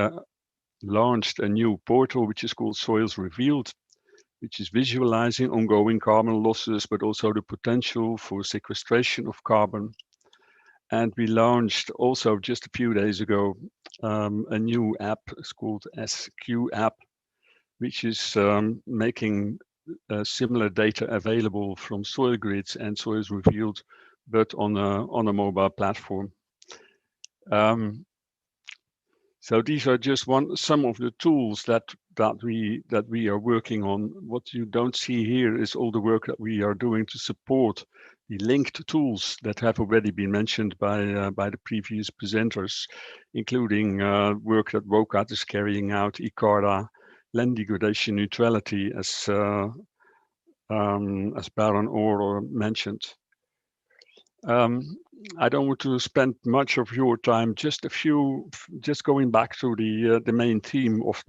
launched a new portal which is called Soils Revealed, which is visualizing ongoing carbon losses, but also the potential for sequestration of carbon. And we launched also just a few days ago a new app. It's called SQ app, which is making similar data available from soil grids and Soils Revealed, but on a mobile platform. So these are just some of the tools that we are working on. What you don't see here is all the work that we are doing to support the linked tools that have already been mentioned by the previous presenters, including work that WOCAT is carrying out, ICARA, land degradation neutrality, as Baron Orr mentioned. I don't want to spend much of your time. Just going back to the main theme of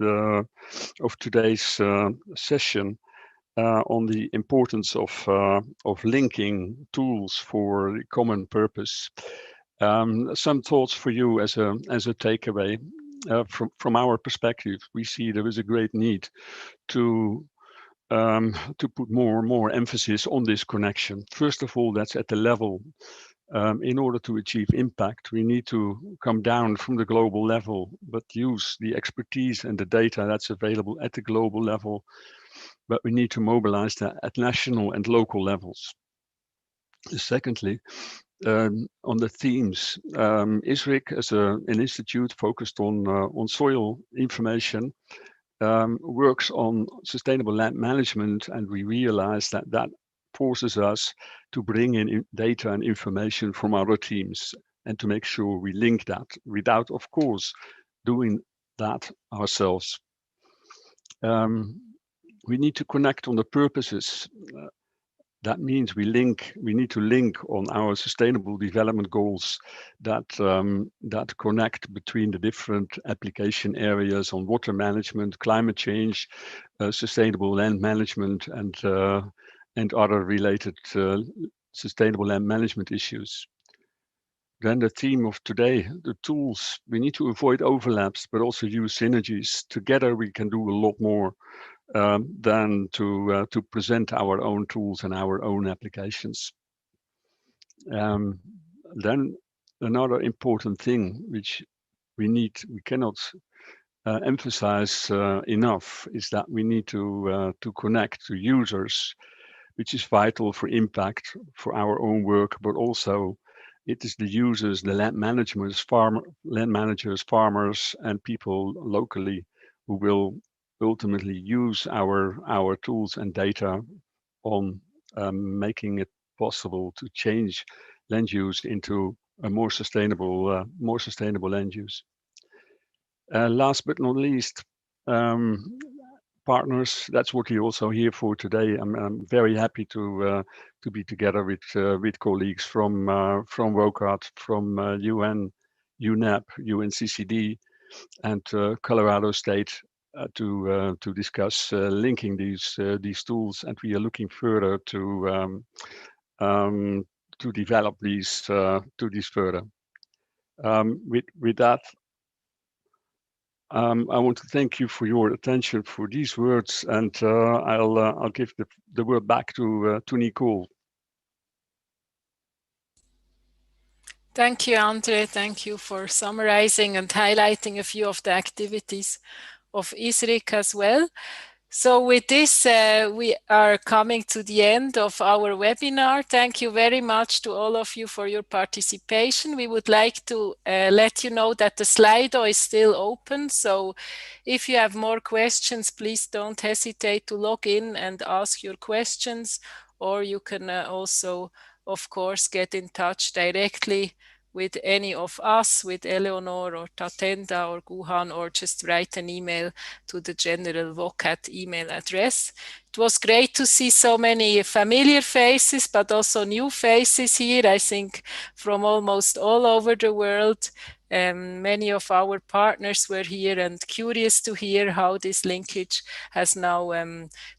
today's session. on the importance of linking tools for the common purpose. Some thoughts for you as a takeaway. From our perspective, we see there is a great need to put more and more emphasis on this connection. First of all, that's at the level. In order to achieve impact, we need to come down from the global level, but use the expertise and the data that's available at the global level. But we need to mobilize that at national and local levels. Secondly, on the themes, ISRIC as an institute focused on soil information works on sustainable land management, and we realize that forces us to bring in data and information from other teams and to make sure we link that without, of course, doing that ourselves. We need to connect on the purposes. That means we need to link on our sustainable development goals that connect between the different application areas on water management, climate change, sustainable land management, and other related sustainable land management issues. Then the theme of today, the tools, we need to avoid overlaps, but also use synergies. Together we can do a lot more than to present our own tools and our own applications. Then another important thing which we cannot emphasize enough is that we need to connect to users, which is vital for impact for our own work, but also it is the users, the land managers, farmers, and people locally who will ultimately use our tools and data on making it possible to change land use into a more sustainable land use. Last but not least, partners. That's what we're also here for today. I'm very happy to be together with colleagues from WOCAT, from UN, UNEP, UNCCD, and Colorado State to discuss linking these tools, and we are looking further to develop these further. With that, I want to thank you for your attention for these words, and I'll give the word back to Nicole. Thank you, Andre. Thank you for summarizing and highlighting a few of the activities of ISRIC as well. So with this, we are coming to the end of our webinar. Thank you very much to all of you for your participation. We would like to let you know that the Slido is still open. So if you have more questions, please don't hesitate to log in and ask your questions, or you can also, of course, get in touch directly with any of us, with Eleonor or Tatenda or Guhan, or just write an email to the general WOCAT email address. It was great to see so many familiar faces, but also new faces here, I think from almost all over the world. Many of our partners were here and curious to hear how this linkage has now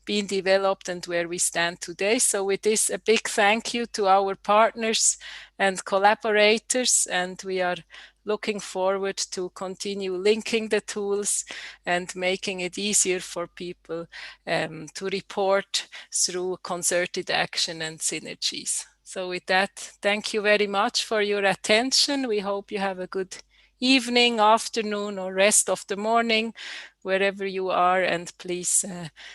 been developed and where we stand today. So with this, a big thank you to our partners and collaborators, and we are looking forward to continue linking the tools and making it easier for people to report through concerted action and synergies. So with that, thank you very much for your attention. We hope you have a good evening, afternoon, or rest of the morning, wherever you are, and please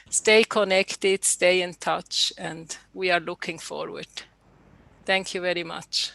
stay connected, stay in touch, and we are looking forward. Thank you very much.